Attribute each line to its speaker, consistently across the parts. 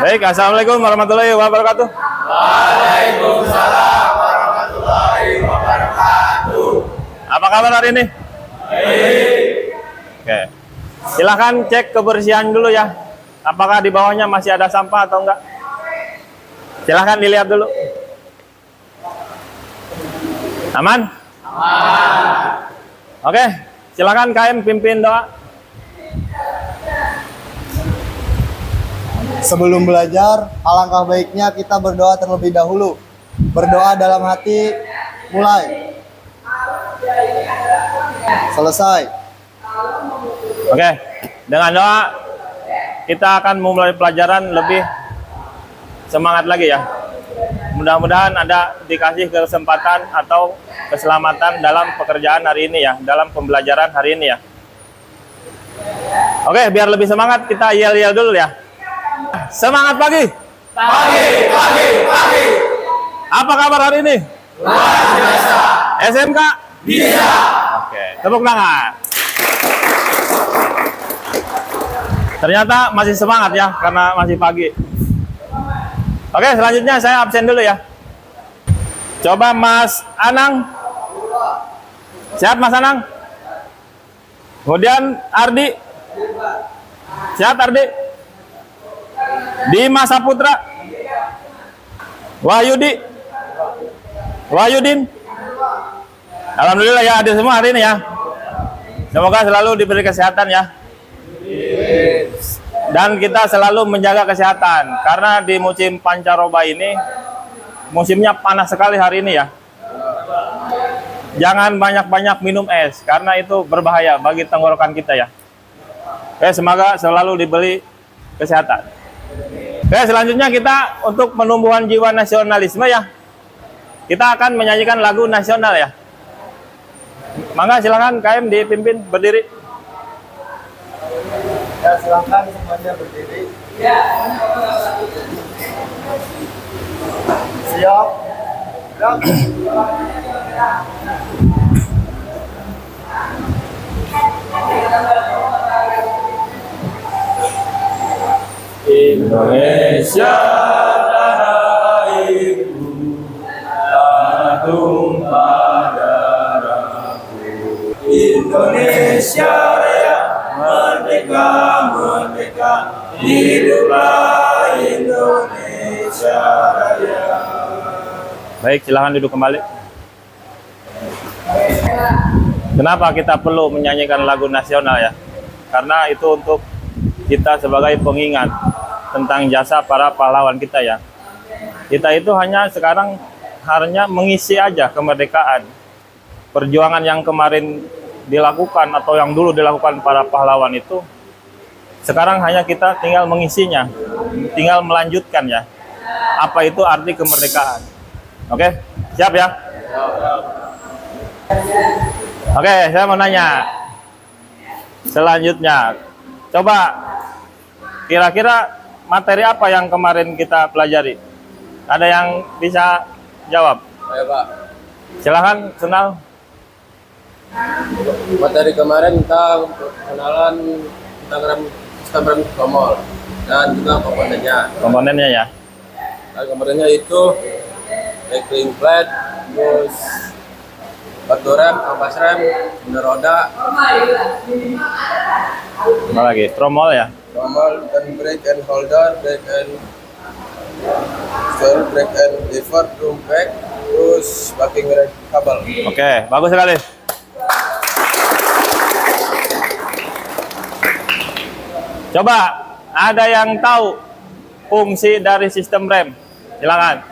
Speaker 1: Baik, assalamualaikum warahmatullahi wabarakatuh.
Speaker 2: Waalaikumsalam warahmatullahi wabarakatuh.
Speaker 1: Apa kabar hari ini?
Speaker 2: Baik.
Speaker 1: Oke, silahkan cek kebersihan dulu ya. Apakah di bawahnya masih ada sampah atau enggak? Silahkan dilihat dulu. Aman?
Speaker 2: Aman.
Speaker 1: Oke, silahkan KM pimpin doa.
Speaker 3: Sebelum belajar, alangkah baiknya kita berdoa terlebih dahulu. Berdoa dalam hati, mulai. Selesai.
Speaker 1: Oke, dengan doa kita akan memulai pelajaran lebih semangat lagi ya. Mudah-mudahan ada dikasih kesempatan atau keselamatan dalam pekerjaan hari ini ya, dalam pembelajaran hari ini ya. Oke, biar lebih semangat kita yel-yel dulu ya. Semangat pagi.
Speaker 2: Pagi.
Speaker 1: Apa kabar hari ini?
Speaker 2: Luar biasa.
Speaker 1: SMK?
Speaker 2: Bisa.
Speaker 1: Oke, tepuk tangan. Ternyata masih semangat ya, karena masih pagi. Oke, selanjutnya saya absen dulu ya. Coba Mas Anang. Sehat Mas Anang? Kemudian Ardi. Sehat Ardi? Dimas Saputra. Wahyudin. Alhamdulillah ya, hadir semua hari ini ya. Semoga selalu diberi kesehatan ya. Dan kita selalu menjaga kesehatan karena di musim pancaroba ini musimnya panas sekali hari ini ya. Jangan banyak-banyak minum es karena itu berbahaya bagi tenggorokan kita ya. Semoga selalu diberi kesehatan. Selanjutnya kita untuk penumbuhan jiwa nasionalisme ya. Kita akan menyanyikan lagu nasional ya. Mangga silakan KM dipimpin berdiri.
Speaker 3: Ya, silakan semuanya berdiri.
Speaker 2: Ya.
Speaker 3: Siap. Gerak.
Speaker 2: Indonesia tanah airku, tanah tumpah darahku. Indonesia Raya, merdeka, merdeka, hiduplah Indonesia Raya.
Speaker 1: Baik, silahkan duduk kembali. Kenapa kita perlu menyanyikan lagu nasional ya? Karena itu untuk kita sebagai pengingat tentang jasa para pahlawan kita ya. Kita itu hanya sekarang hanya mengisi aja kemerdekaan. Perjuangan yang kemarin dilakukan atau yang dulu dilakukan para pahlawan itu, sekarang hanya kita tinggal mengisinya, tinggal melanjutkan ya. Apa itu arti kemerdekaan? Oke, siap ya? Oke, saya mau nanya. Selanjutnya, coba kira-kira materi apa yang kemarin kita pelajari? Ada yang bisa jawab?
Speaker 4: Ayo Pak,
Speaker 1: Silahkan, Senal.
Speaker 4: materi kemarin kita kenalan tentang sistem rem tromol dan juga komponennya.
Speaker 1: Komponennya ya.
Speaker 4: Nah, komponennya itu backling plate, terus batu rem, kampas rem, bener roda,
Speaker 1: Apa lagi? Tromol ya.
Speaker 4: tromol dan brake and holder, brake and steer, brake and lever, drum brake, terus backing brake kabel.
Speaker 1: Oke, bagus sekali. Coba, ada yang tahu fungsi dari sistem rem? Silakan.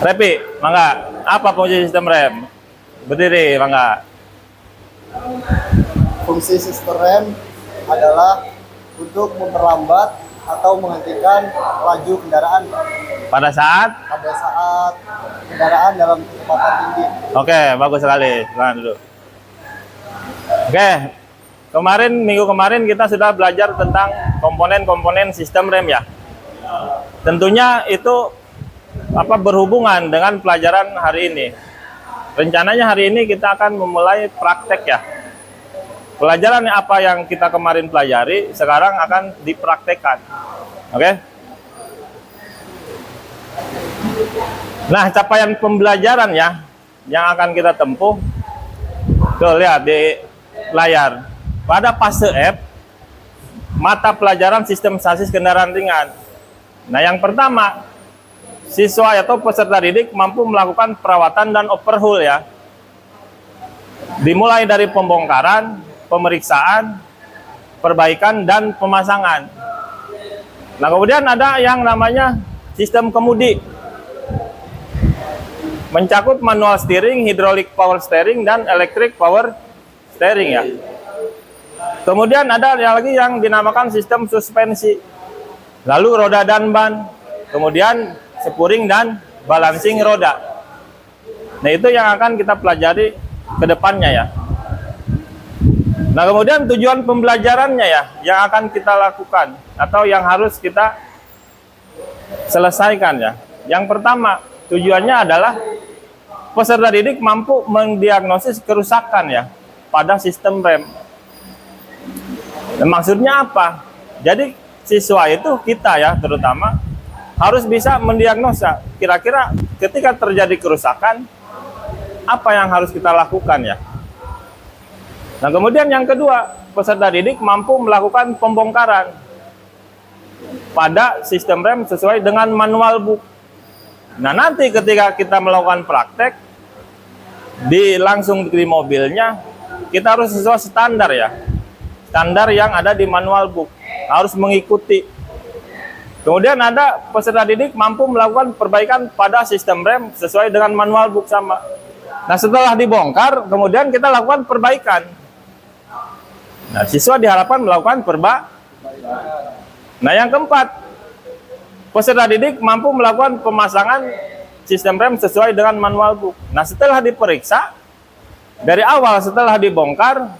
Speaker 1: Repi, mangga. Apa fungsi sistem rem? Berdiri, mangga.
Speaker 3: Fungsi sistem rem adalah untuk memperlambat atau menghentikan laju kendaraan
Speaker 1: Pada saat?
Speaker 3: pada saat kendaraan dalam kecepatan tinggi.
Speaker 1: Oke, bagus sekali. Silakan dulu. Oke, minggu kemarin kita sudah belajar tentang komponen-komponen sistem rem ya. Tentunya itu berhubungan dengan pelajaran hari ini. Rencananya hari ini kita akan memulai praktek ya. Pelajaran apa yang kita kemarin pelajari sekarang akan dipraktekkan. Oke? Nah, capaian pembelajaran ya yang akan kita tempuh. Tuh, lihat di layar. Pada fase F, mata pelajaran sistem sasis kendaraan ringan. Nah, yang pertama, siswa atau peserta didik mampu melakukan perawatan dan overhaul ya. Dimulai dari pembongkaran, pemeriksaan, perbaikan, dan pemasangan. Nah, kemudian ada yang namanya sistem kemudi. Mencakup manual steering, hydraulic power steering, dan electric power steering ya. Kemudian ada lagi yang dinamakan sistem suspensi. Lalu roda dan ban. Kemudian spuring dan balancing roda. Nah, itu yang akan kita pelajari ke depannya ya. Nah, kemudian tujuan pembelajarannya ya yang akan kita lakukan atau yang harus kita selesaikan ya. Yang pertama, tujuannya adalah peserta didik mampu mendiagnosis kerusakan ya pada sistem rem. Dan maksudnya apa? Jadi siswa itu kita ya terutama harus bisa mendiagnosa kira-kira ketika terjadi kerusakan apa yang harus kita lakukan ya. Nah, kemudian yang kedua, peserta didik mampu melakukan pembongkaran pada sistem rem sesuai dengan manual book. Nah, nanti ketika kita melakukan praktek langsung di mobilnya, kita harus sesuai standar ya. Standar yang ada di manual book, harus mengikuti. Kemudian ada peserta didik mampu melakukan perbaikan pada sistem rem sesuai dengan manual book sama. Nah, setelah dibongkar, kemudian kita lakukan perbaikan. Nah, siswa diharapkan melakukan Nah, yang keempat, peserta didik mampu melakukan pemasangan sistem rem sesuai dengan manual book. Nah, setelah diperiksa, dari awal setelah dibongkar,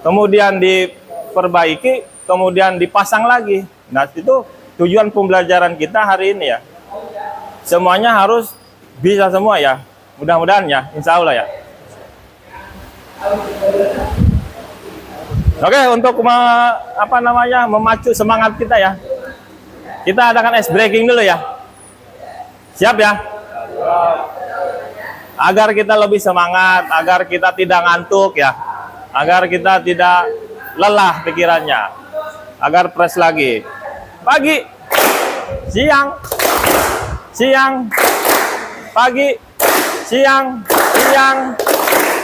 Speaker 1: kemudian diperbaiki, kemudian dipasang lagi. Nah, itu tujuan pembelajaran kita hari ini ya. Semuanya harus bisa semua ya. Mudah-mudahan ya, insya Allah ya. Oke, untuk memacu semangat kita ya. Kita adakan ice breaking dulu ya. Siap ya? Agar kita lebih semangat, agar kita tidak ngantuk ya. Agar kita tidak lelah pikirannya. Agar fresh lagi. Pagi, siang, siang, pagi, siang, siang,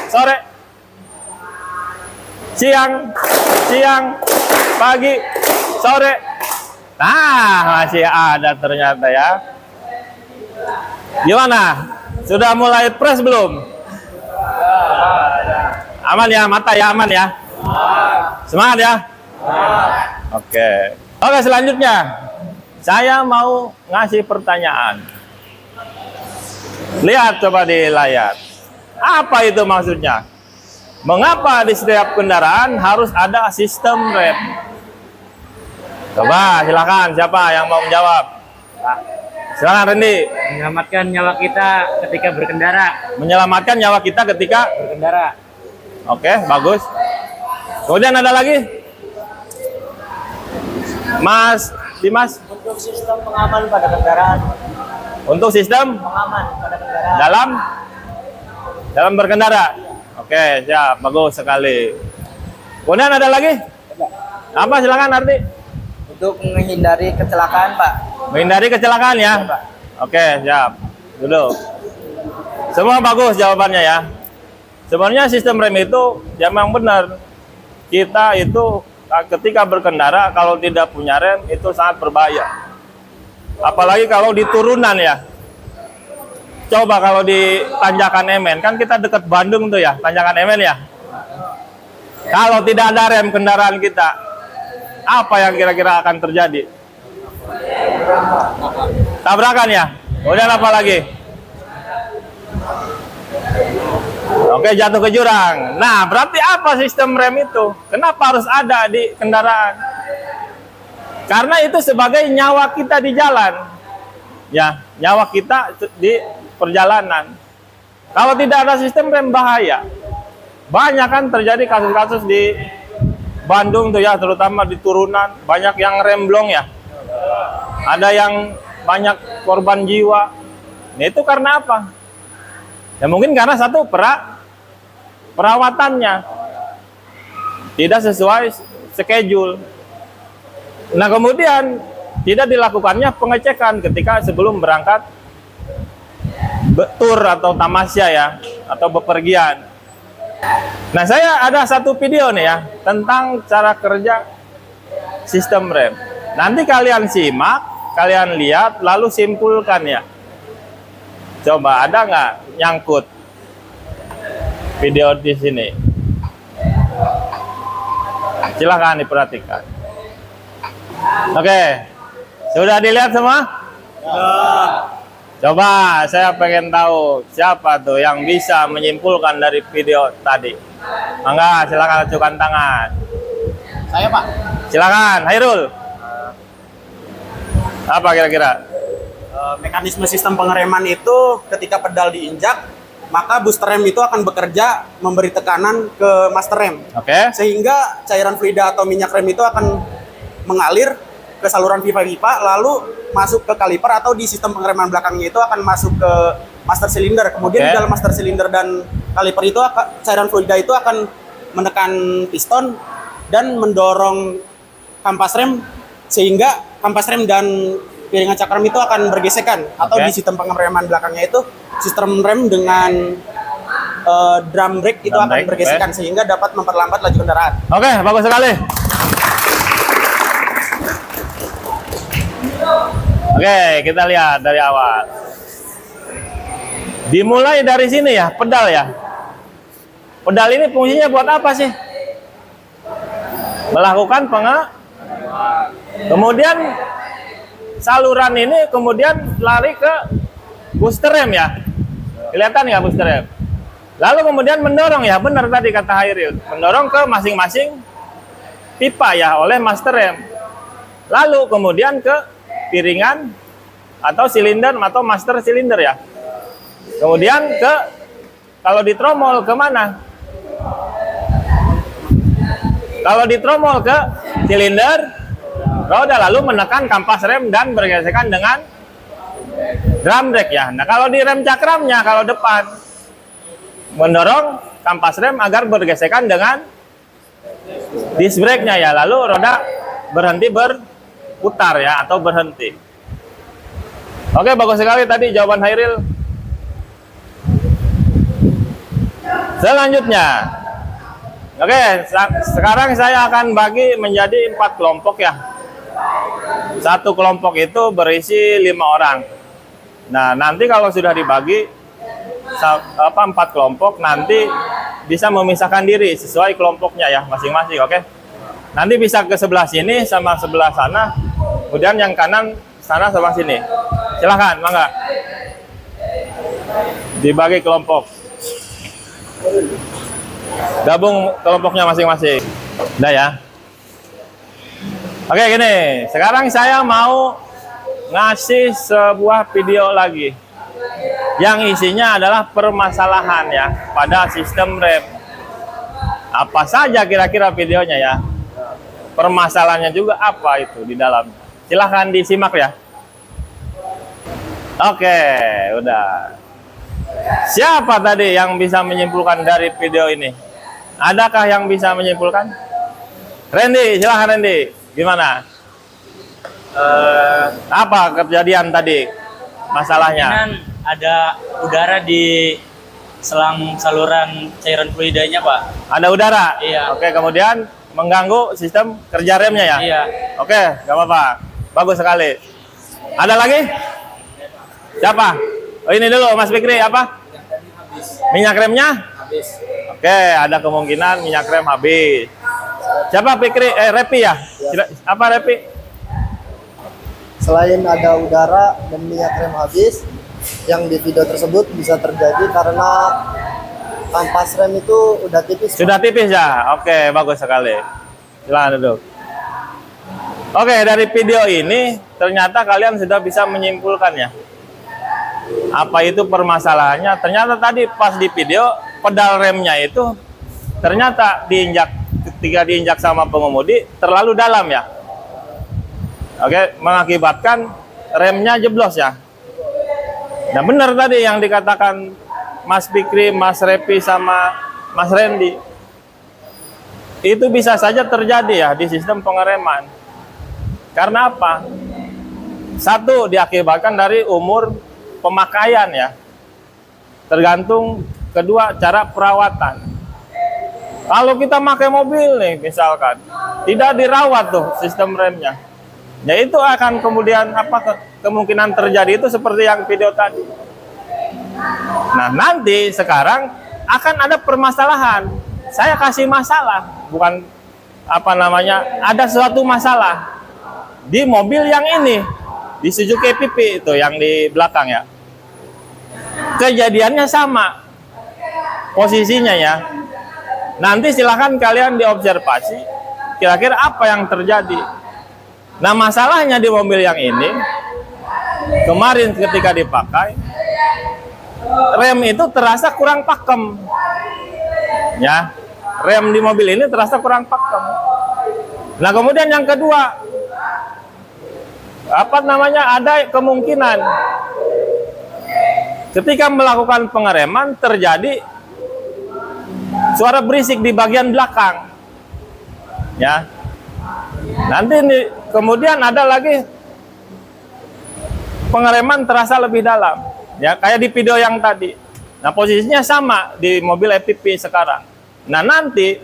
Speaker 1: sore, siang, siang, pagi, sore. Nah, masih ada ternyata ya. Gimana? Sudah mulai fresh belum? Aman ya, mata ya, aman ya. Semangat ya. Oke. Oke, selanjutnya saya mau ngasih pertanyaan. Lihat coba di layar. Apa itu maksudnya? Mengapa di setiap kendaraan harus ada sistem rem? Coba silakan, siapa yang mau menjawab? Silakan Randy.
Speaker 5: Menyelamatkan nyawa kita ketika berkendara.
Speaker 1: Menyelamatkan nyawa kita ketika
Speaker 5: Berkendara.
Speaker 1: Oke, bagus. Kemudian ada lagi? Mas Dimas.
Speaker 5: Untuk sistem pengaman pada kendaraan.
Speaker 1: Untuk sistem
Speaker 5: Pengaman pada kendaraan.
Speaker 1: dalam berkendara. Oke, siap, bagus sekali. Kemudian ada lagi? Apa silakan Ardi?
Speaker 5: Untuk menghindari kecelakaan, Pak.
Speaker 1: Menghindari kecelakaan ya. Oke, siap. Dulu. Semua bagus jawabannya ya. Sebenarnya sistem rem itu ya memang benar. Kita itu ketika berkendara kalau tidak punya rem itu sangat berbahaya. Apalagi kalau di turunan ya. Coba kalau di Tanjakan Emen, kan kita dekat Bandung tuh ya, Tanjakan Emen ya. Kalau tidak ada rem kendaraan kita, apa yang kira-kira akan terjadi? Tabrakan ya? Kemudian apa lagi? Oke, jatuh ke jurang. Nah, berarti apa sistem rem itu? Kenapa harus ada di kendaraan? Karena itu sebagai nyawa kita di jalan. Ya, nyawa kita di perjalanan. Kalau tidak ada sistem rem bahaya. Banyak kan terjadi kasus-kasus di Bandung tuh ya, terutama di turunan, banyak yang remblong ya. Ada yang banyak korban jiwa. Nah, itu karena apa? Ya mungkin karena satu perawatannya tidak sesuai schedule. Nah, kemudian tidak dilakukannya pengecekan ketika sebelum berangkat tur atau tamasya ya, atau bepergian. Nah, saya ada satu video nih ya tentang cara kerja sistem rem. Nanti kalian simak, kalian lihat, lalu simpulkan ya. Coba ada nggak nyangkut video di sini? Silahkan diperhatikan. Oke, sudah dilihat semua? Coba saya pengen tahu siapa tuh yang bisa menyimpulkan dari video tadi. Mangga, silakan ajukan tangan.
Speaker 5: Saya, Pak.
Speaker 1: Silakan, Hairul. Apa kira-kira?
Speaker 6: Mekanisme sistem pengereman itu ketika pedal diinjak, maka booster rem itu akan bekerja memberi tekanan ke master rem.
Speaker 1: Oke.
Speaker 6: Sehingga cairan fluida atau minyak rem itu akan mengalir ke saluran pipa-pipa lalu masuk ke kaliper atau di sistem pengereman belakangnya itu akan masuk ke master silinder. Kemudian di dalam master silinder dan kaliper itu cairan fluida itu akan menekan piston dan mendorong kampas rem sehingga kampas rem dan piringan cakram itu akan bergesekan. Atau di sistem pengereman belakangnya itu sistem rem dengan drum brake itu akan bergesekan sehingga dapat memperlambat laju kendaraan.
Speaker 1: Oke, bagus sekali. Oke, kita lihat dari awal. Dimulai dari sini ya, pedal ya. Pedal ini fungsinya buat apa sih? Melakukan kemudian saluran ini kemudian lari ke booster rem ya. Kelihatan nggak booster rem? Lalu kemudian mendorong ya, benar tadi kata Hairil. Mendorong ke masing-masing pipa ya oleh master rem. Lalu kemudian ke piringan atau silinder atau master silinder ya. Kemudian kalau ditromol kemana? Kalau ditromol ke silinder roda lalu menekan kampas rem dan bergesekan dengan drum brake ya. Nah, kalau di rem cakramnya kalau depan mendorong kampas rem agar bergesekan dengan disc brake-nya ya. Lalu roda berhenti berputar ya atau berhenti. Oke, bagus sekali tadi jawaban Hairil. Selanjutnya, oke, sekarang saya akan bagi menjadi 4 kelompok ya. Satu kelompok itu berisi 5 orang. Nah, nanti kalau sudah dibagi 4 kelompok, nanti bisa memisahkan diri sesuai kelompoknya ya masing-masing. Oke. Nanti bisa ke sebelah sini sama sebelah sana, kemudian yang kanan sana sama sini. Silahkan, mangga. Dibagi kelompok. Gabung kelompoknya masing-masing. Udah ya. Oke, gini. Sekarang saya mau ngasih sebuah video lagi. Yang isinya adalah permasalahan ya pada sistem rem. Apa saja kira-kira videonya ya? Permasalahannya juga apa itu di dalam. Silahkan disimak ya. Oke, udah. Siapa tadi yang bisa menyimpulkan dari video ini? Adakah yang bisa menyimpulkan? Randy, silahkan Randy. Gimana? Apa kejadian tadi? Masalahnya?
Speaker 5: Ada udara di selang saluran cairan fluidanya, Pak.
Speaker 1: Ada udara?
Speaker 5: Iya.
Speaker 1: Oke, kemudian mengganggu sistem kerja remnya ya?
Speaker 5: Iya.
Speaker 1: Oke, gak apa-apa. Bagus sekali. Ada lagi? Siapa? Oh, ini dulu Mas Fikri, apa? Minyak remnya?
Speaker 4: Habis.
Speaker 1: Oke, ada kemungkinan minyak rem habis. Siapa Fikri? Repi ya? Apa Repi?
Speaker 3: Selain ada udara dan minyak rem habis, yang di video tersebut bisa terjadi karena kampas rem itu udah tipis.
Speaker 1: Sudah tipis ya? Oke, bagus sekali. Silakan duduk. Oke, dari video ini ternyata kalian sudah bisa menyimpulkannya. Apa itu permasalahannya? Ternyata tadi pas di video pedal remnya itu ternyata ketika diinjak sama pengemudi terlalu dalam ya. Oke, mengakibatkan remnya jeblos ya. Nah benar tadi yang dikatakan Mas Fikri, Mas Repi, sama Mas Randy. Itu bisa saja terjadi ya di sistem pengereman. Karena apa? Satu, diakibatkan dari umur pemakaian ya. Tergantung. Kedua, cara perawatan. Kalau kita pakai mobil nih misalkan, tidak dirawat tuh sistem remnya. Ya itu akan kemudian kemungkinan terjadi itu seperti yang video tadi. Nah, nanti sekarang akan ada permasalahan. Saya kasih masalah, bukan ada suatu masalah di mobil yang ini, di Suzuki PP itu yang di belakang ya. Kejadiannya sama posisinya ya. Nanti silahkan kalian diobservasi kira-kira apa yang terjadi. Nah masalahnya di mobil yang ini, kemarin ketika dipakai, rem itu terasa kurang pakem ya. Rem di mobil ini terasa kurang pakem. Nah kemudian yang kedua, ada kemungkinan ketika melakukan pengereman terjadi suara berisik di bagian belakang ya. Nanti kemudian ada lagi pengereman terasa lebih dalam ya, kayak di video yang tadi. Nah posisinya sama di mobil EPP sekarang. Nah nanti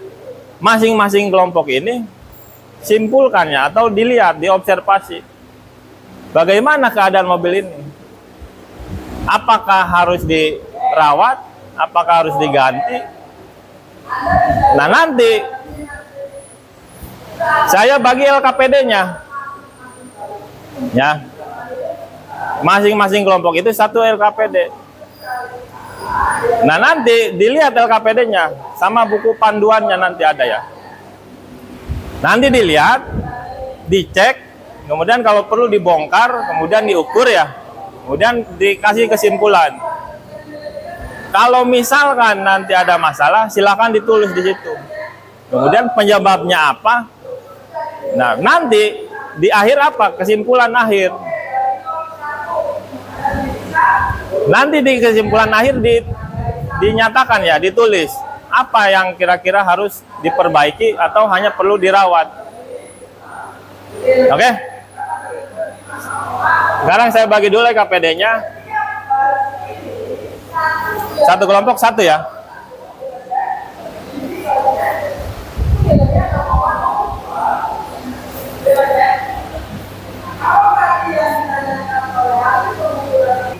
Speaker 1: masing-masing kelompok ini simpulkannya atau dilihat, diobservasi bagaimana keadaan mobil ini. Apakah harus dirawat? Apakah harus diganti? Nah nanti saya bagi LKPD-nya ya. Masing-masing kelompok itu satu LKPD. Nah nanti dilihat LKPD-nya sama buku panduannya nanti ada ya. Nanti dilihat, dicek, kemudian kalau perlu dibongkar, kemudian diukur ya. Kemudian dikasih kesimpulan. Kalau misalkan nanti ada masalah, silakan ditulis di situ. Kemudian penyebabnya apa? Nah, nanti di akhir apa? Kesimpulan akhir. Nanti di kesimpulan akhir dinyatakan ya, ditulis apa yang kira-kira harus diperbaiki atau hanya perlu dirawat. Oke? Sekarang saya bagi dulu KPD-nya. Satu kelompok satu ya.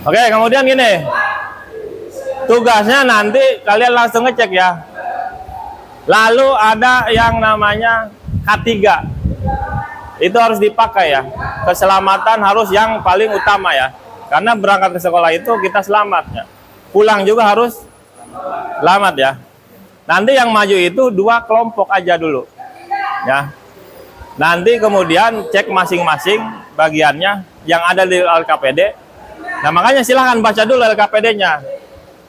Speaker 1: Oke, kemudian gini. Tugasnya nanti kalian langsung ngecek ya. Lalu ada yang namanya K3. Itu harus dipakai ya. Keselamatan harus yang paling utama ya. Karena berangkat ke sekolah itu kita selamat ya. Pulang juga harus selamat ya. Nanti yang maju itu 2 kelompok aja dulu ya. Nanti kemudian cek masing-masing bagiannya yang ada di LKPD. Nah makanya silahkan baca dulu LKPD-nya.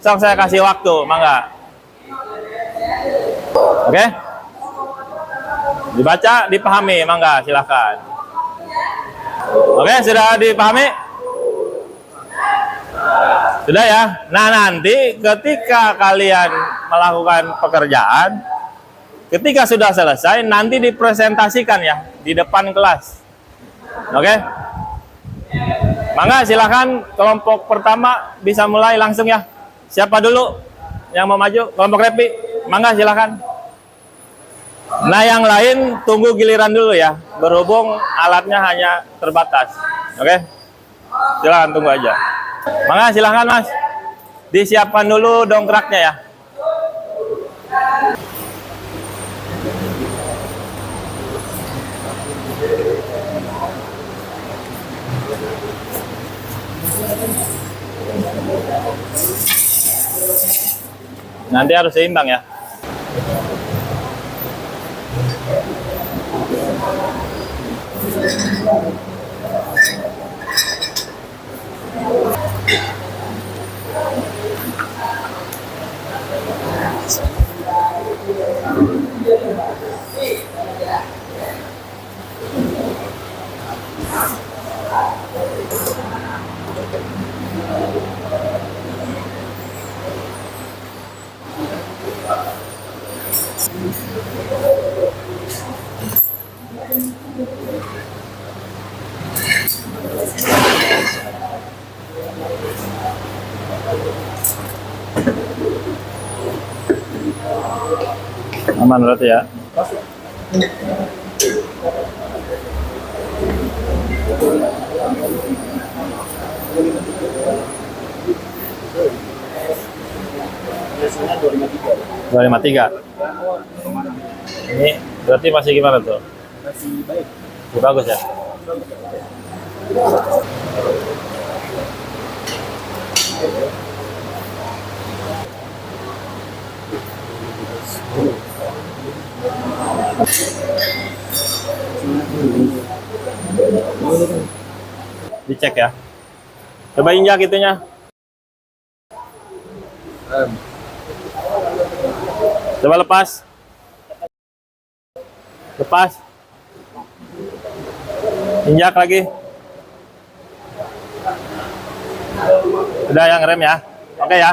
Speaker 1: Saya kasih waktu, mangga. Oke? Dibaca, dipahami, mangga, silahkan. Oke, sudah dipahami? Sudah ya? Nah nanti ketika kalian melakukan pekerjaan, ketika sudah selesai, nanti dipresentasikan ya, di depan kelas. Oke? Mangga, silahkan kelompok pertama bisa mulai langsung ya. Siapa dulu yang mau maju? Kelompok Repi, mangga silahkan. Nah yang lain tunggu giliran dulu ya, berhubung alatnya hanya terbatas. Oke, silahkan tunggu aja. Mangga silahkan mas, disiapkan dulu dongkraknya ya. Nanti harus seimbang ya. Aman berarti ya.
Speaker 3: Biasanya 253.
Speaker 1: 253. Ini berarti masih gimana tuh?
Speaker 3: Masih baik.
Speaker 1: Masih bagus ya. Dicek ya. Coba injak itunya. Coba lepas. Lepas. Injak lagi. Udah yang rem ya. Oke ya.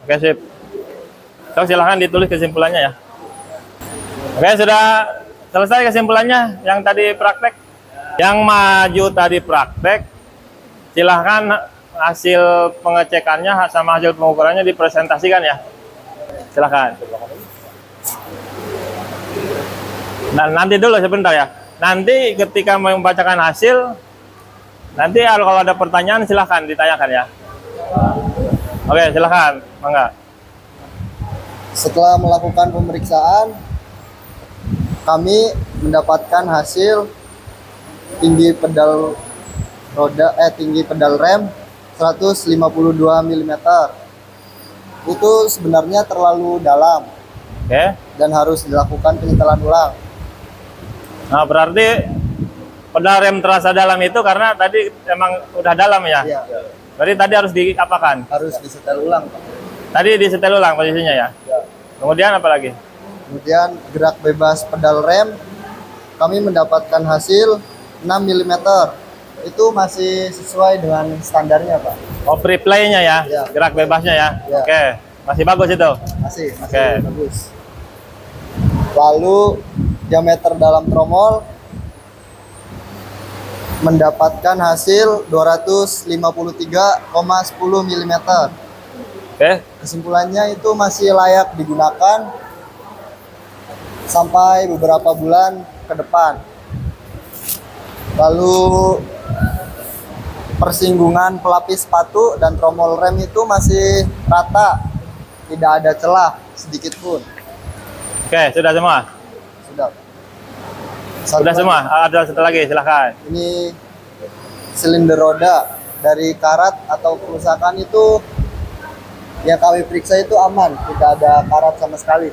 Speaker 1: Oke sip. So, silahkan ditulis kesimpulannya ya. Oke, sudah selesai kesimpulannya yang tadi praktek. Yang maju tadi praktek, silahkan hasil pengecekannya sama hasil pengukurannya dipresentasikan ya. Silahkan. Dan nanti dulu sebentar ya. Nanti ketika membacakan hasil, nanti kalau ada pertanyaan silahkan ditanyakan ya. Oke, silahkan. Mangga.
Speaker 3: Setelah melakukan pemeriksaan, kami mendapatkan hasil tinggi pedal rem 152 mm. Itu sebenarnya terlalu dalam.
Speaker 1: Oke.
Speaker 3: Dan harus dilakukan penyetelan ulang.
Speaker 1: Nah, berarti pedal rem terasa dalam itu karena tadi emang udah dalam ya?
Speaker 3: Iya,
Speaker 1: Berarti tadi harus diapakan?
Speaker 3: harus disetel ulang, Pak.
Speaker 1: Tadi disetel ulang posisinya ya? Kemudian apa lagi?
Speaker 3: Kemudian gerak bebas pedal rem, kami mendapatkan hasil 6 mm. Itu masih sesuai dengan standarnya, Pak.
Speaker 1: Oh, free play-nya ya?
Speaker 3: Ya.
Speaker 1: Gerak bebasnya ya?
Speaker 3: Ya.
Speaker 1: Oke, masih bagus itu?
Speaker 3: Masih
Speaker 1: Oke.
Speaker 3: bagus. Lalu diameter dalam tromol mendapatkan hasil 253,10 mm.
Speaker 1: Oke.
Speaker 3: Kesimpulannya itu masih layak digunakan sampai beberapa bulan ke depan. Lalu persinggungan pelapis sepatu dan tromol rem itu masih rata, tidak ada celah sedikit pun.
Speaker 1: Oke, sudah semua?
Speaker 3: Sudah.
Speaker 1: Sudah semua? Ada satu lagi, silahkan.
Speaker 3: Ini silinder roda dari karat atau kerusakan itu yang kami periksa itu aman, tidak ada karat sama sekali.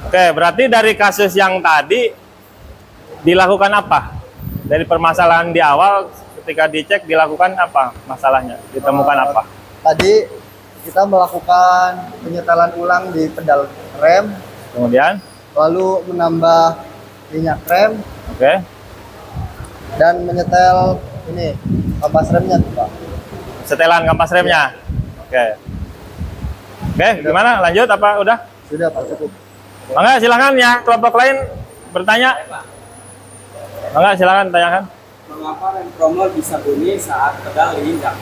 Speaker 1: Oke, berarti dari kasus yang tadi dilakukan apa? Dari permasalahan di awal ketika dicek dilakukan apa masalahnya? Ditemukan apa?
Speaker 3: Tadi kita melakukan penyetelan ulang di pedal rem,
Speaker 1: Kemudian?
Speaker 3: lalu menambah minyak rem
Speaker 1: Oke.
Speaker 3: dan menyetel ini kampas remnya tuh, Pak.
Speaker 1: Setelan kampas remnya. Oke. Oke, gimana? Lanjut apa udah?
Speaker 3: Sudah, Pak, cukup.
Speaker 1: Mangga silakan ya, kelompok lain bertanya. Mangga silakan tanyakan.
Speaker 4: Mengapa rem tromol bisa bunyi saat pedal diinjak?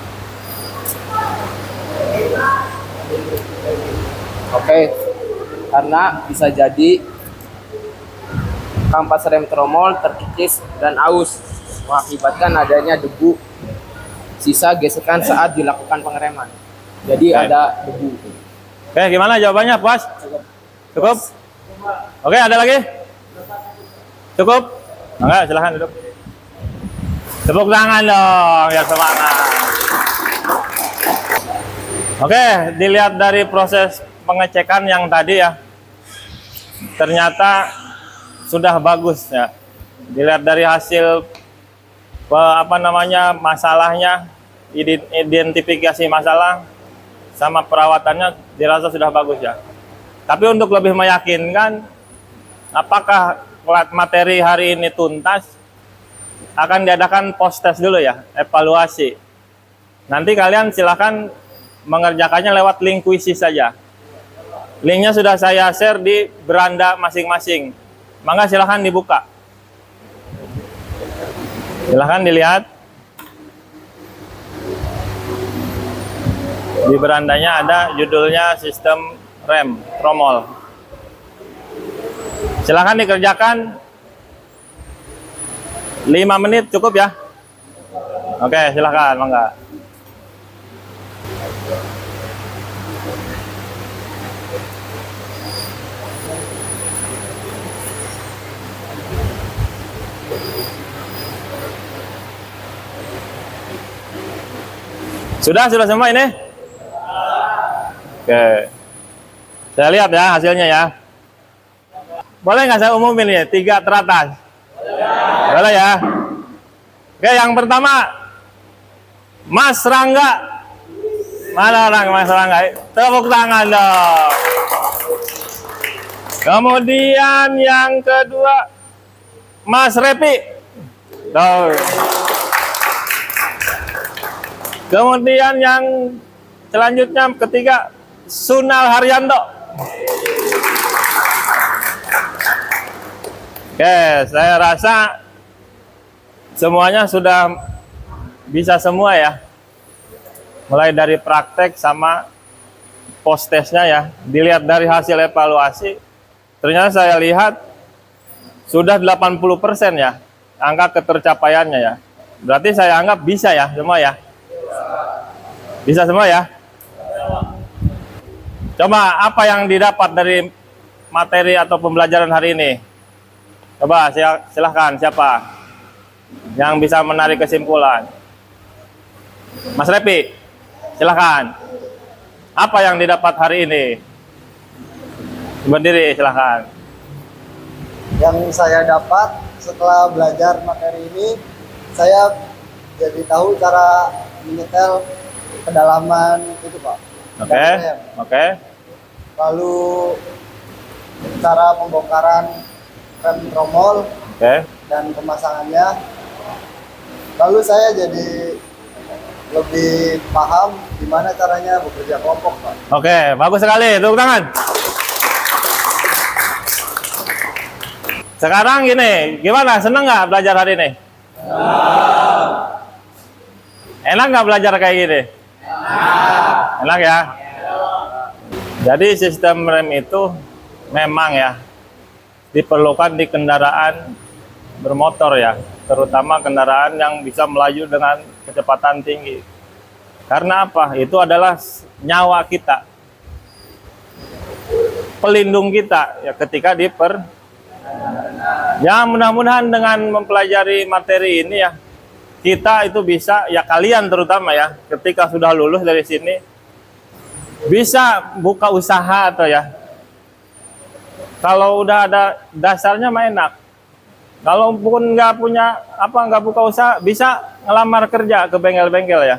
Speaker 4: Oke, karena bisa jadi kampas rem tromol terkikis dan aus mengakibatkan adanya debu sisa gesekan saat dilakukan pengereman. Jadi
Speaker 1: Oke.
Speaker 4: ada debu.
Speaker 1: Oke, gimana jawabannya? Puas? Cukup? Oke, ada lagi? Cukup? Mangga silakan duduk. Tepuk tangan dong, biar semangat. Oke, dilihat dari proses pengecekan yang tadi ya, ternyata sudah bagus ya. Dilihat dari hasil masalahnya, identifikasi masalah sama perawatannya dirasa sudah bagus ya. Tapi untuk lebih meyakinkan apakah materi hari ini tuntas, akan diadakan post test dulu ya, evaluasi. Nanti kalian silahkan mengerjakannya lewat link kuisis saja. Linknya sudah saya share di beranda masing-masing. Mangga silahkan dibuka. Silahkan dilihat. Di berandanya ada judulnya sistem rem tromol. Silahkan dikerjakan 5 menit cukup ya. Oke, silahkan, mangga. Sudah semua ini? Oke. Saya lihat ya hasilnya ya. Boleh nggak saya umumin ya? 3 teratas? Boleh ya? Oke, yang pertama Mas Rangga. Mana orang Mas Rangga? Tepuk tangan dong. Kemudian yang kedua Mas Repi. Tuh. Kemudian yang selanjutnya ketiga Sunal Haryanto. Oke, saya rasa semuanya sudah bisa semua ya. Mulai dari praktek sama post testnya ya. Dilihat dari hasil evaluasi, ternyata saya lihat sudah 80% ya angka ketercapaiannya ya. Berarti saya anggap bisa ya semua ya. Bisa semua ya. Coba apa yang didapat dari materi atau pembelajaran hari ini? Coba silahkan siapa yang bisa menarik kesimpulan? Mas Repi, silahkan. Apa yang didapat hari ini? Berdiri silahkan.
Speaker 3: Yang saya dapat setelah belajar materi ini, saya jadi tahu cara menyetel kedalaman itu Pak.
Speaker 1: Oke. Oke.
Speaker 3: Lalu cara pembongkaran rem tromol dan pemasangannya. Lalu saya jadi lebih paham gimana caranya bekerja kelompok Pak.
Speaker 1: Oke, bagus sekali. Tepuk tangan. Sekarang gini, gimana? Seneng nggak belajar hari ini? Enak nggak belajar kayak gini? Enak ya? Jadi sistem rem itu memang ya diperlukan di kendaraan bermotor ya, terutama kendaraan yang bisa melaju dengan kecepatan tinggi. Karena apa? Itu adalah nyawa kita, pelindung kita ya ketika ya mudah-mudahan dengan mempelajari materi ini ya, kita itu bisa, ya kalian terutama ya, ketika sudah lulus dari sini, bisa buka usaha atau ya. Kalau udah ada dasarnya mah enak. Kalau pun nggak punya nggak buka usaha, bisa ngelamar kerja ke bengkel-bengkel ya.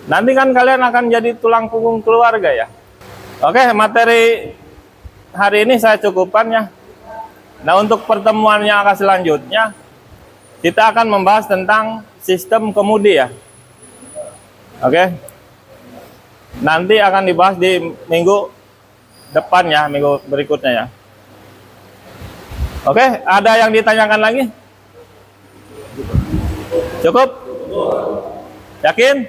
Speaker 1: Nanti kan kalian akan jadi tulang punggung keluarga ya. Oke, materi hari ini saya cukupkan ya. Nah, untuk pertemuan yang akan selanjutnya, kita akan membahas tentang sistem kemudi ya. Oke. Nanti akan dibahas di minggu depan ya, minggu berikutnya ya. Oke, ada yang ditanyakan lagi? Cukup? Yakin?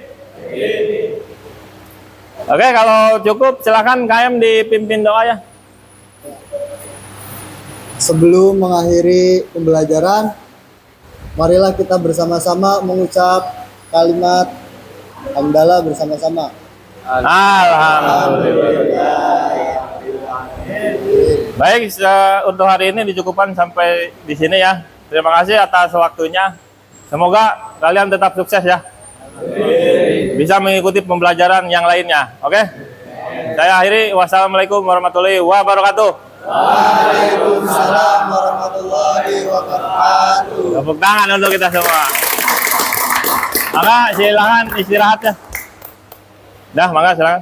Speaker 1: Oke, kalau cukup silakan KM dipimpin doa ya.
Speaker 3: Sebelum mengakhiri pembelajaran, marilah kita bersama-sama mengucap kalimat hamdalah bersama-sama.
Speaker 1: Alhamdulillah. Baik, untuk hari ini dicukupkan sampai di sini ya. Terima kasih atas waktunya. Semoga kalian tetap sukses ya. Bisa mengikuti pembelajaran yang lainnya. Oke? Saya akhiri. Wassalamualaikum warahmatullahi wabarakatuh.
Speaker 3: Waalaikumsalam warahmatullahi wabarakatuh.
Speaker 1: Tepuk tangan untuk kita semua. Maka silakan istirahat ya. Dah, maka silakan.